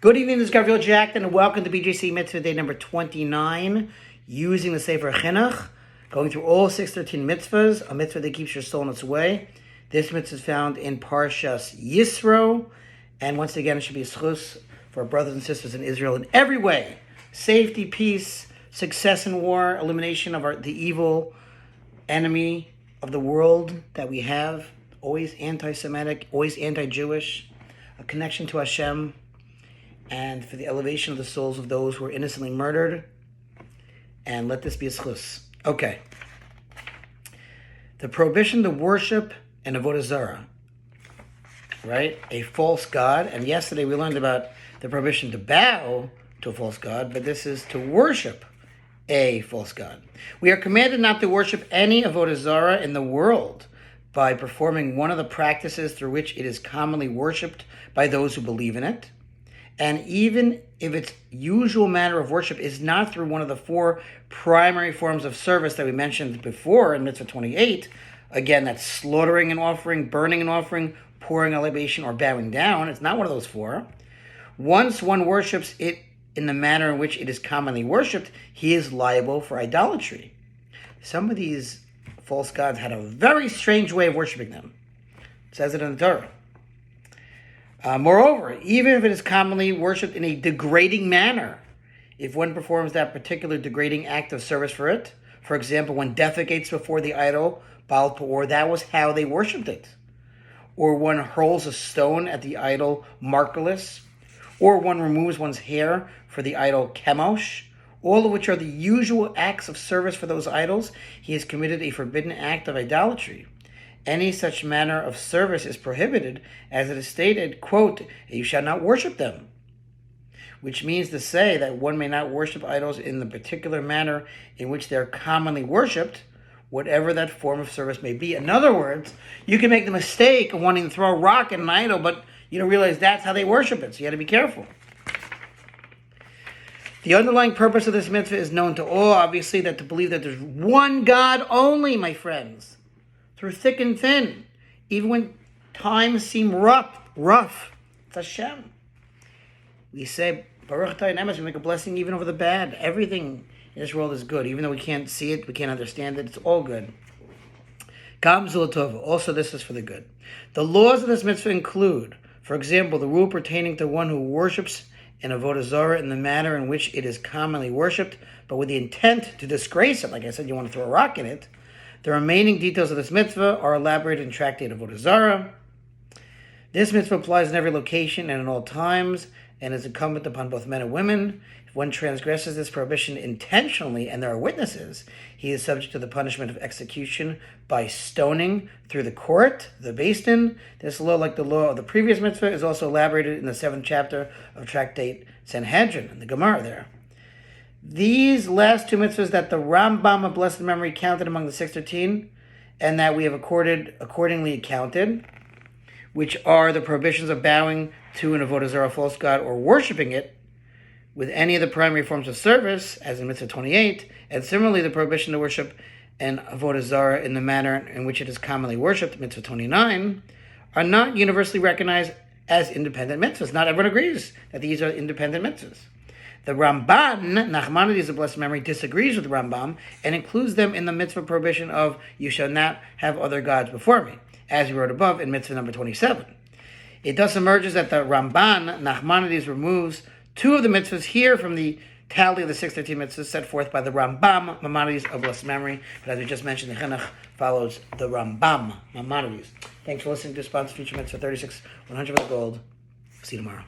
Good evening, this is Gabriel Jackson, and welcome to BJC Mitzvah Day number 29, using the Sefer HaChinuch, going through all 613 mitzvahs, a mitzvah that keeps your soul in its way. This mitzvah is found in Parshas Yisro, and once again, it should be a schus for our brothers and sisters in Israel in every way. Safety, peace, success in war, elimination of the evil enemy of the world that we have, always anti-Semitic, always anti-Jewish, a connection to Hashem, and for the elevation of the souls of those who are innocently murdered. And let this be a schus. Okay. The prohibition to worship an Avodah Zarah, right? A false god. And yesterday we learned about the prohibition to bow to a false god, but this is to worship a false god. We are commanded not to worship any Avodah Zarah in the world by performing one of the practices through which it is commonly worshipped by those who believe in it. And even if its usual manner of worship is not through one of the four primary forms of service that we mentioned before in Mitzvah 28, again, that's slaughtering an offering, burning an offering, pouring a libation, or bowing down. It's not one of those four. Once one worships it in the manner in which it is commonly worshipped, he is liable for idolatry. Some of these false gods had a very strange way of worshiping them. It says it in the Torah. Moreover, even if it is commonly worshipped in a degrading manner, if one performs that particular degrading act of service for it, for example, one defecates before the idol, Baal Peor, that was how they worshipped it. Or one hurls a stone at the idol, Markelus, or one removes one's hair for the idol, Chemosh, all of which are the usual acts of service for those idols, he has committed a forbidden act of idolatry. Any such manner of service is prohibited, as it is stated, quote, you shall not worship them, which means to say that one may not worship idols in the particular manner in which they are commonly worshipped, whatever that form of service may be. In other words, you can make the mistake of wanting to throw a rock at an idol, but you don't realize that's how they worship it, so you have to be careful. The underlying purpose of this mitzvah is known to all, obviously, that to believe that there's one God only, my friends, through thick and thin, even when times seem rough. It's Hashem. We say, Baruch Atah Emes, we make a blessing even over the bad. Everything in this world is good. Even though we can't see it, we can't understand it, it's all good. Kam Zulatova, also this is for the good. The laws of this mitzvah include, for example, the rule pertaining to one who worships an Avodah Zarah in the manner in which it is commonly worshipped, but with the intent to disgrace it. Like I said, you want to throw a rock in it. The remaining details of this mitzvah are elaborated in Tractate Avodah Zarah. This mitzvah applies in every location and in all times, and is incumbent upon both men and women. If one transgresses this prohibition intentionally, and there are witnesses, he is subject to the punishment of execution by stoning through the court, the Beis Din. This law, like the law of the previous mitzvah, is also elaborated in the 7th chapter of Tractate Sanhedrin, in the Gemara there. These last two mitzvahs that the Rambam of blessed memory counted among the 613, and that we have accordingly counted, which are the prohibitions of bowing to an Avodah Zarah false god or worshiping it with any of the primary forms of service, as in Mitzvah 28, and similarly the prohibition to worship an Avodah Zarah in the manner in which it is commonly worshipped, Mitzvah 29, are not universally recognized as independent mitzvahs. Not everyone agrees that these are independent mitzvahs. The Ramban, Nachmanides of blessed memory, disagrees with the Rambam and includes them in the mitzvah prohibition of you shall not have other gods before me, as we wrote above in mitzvah number 27. It thus emerges that the Ramban, Nachmanides, removes two of the mitzvahs here from the tally of the 613 mitzvahs set forth by the Rambam, Maimonides of blessed memory. But as we just mentioned, the Chinuch follows the Rambam, Maimonides. Thanks for listening to Sponsor Future Mitzvah 36, 100 for the gold. See you tomorrow.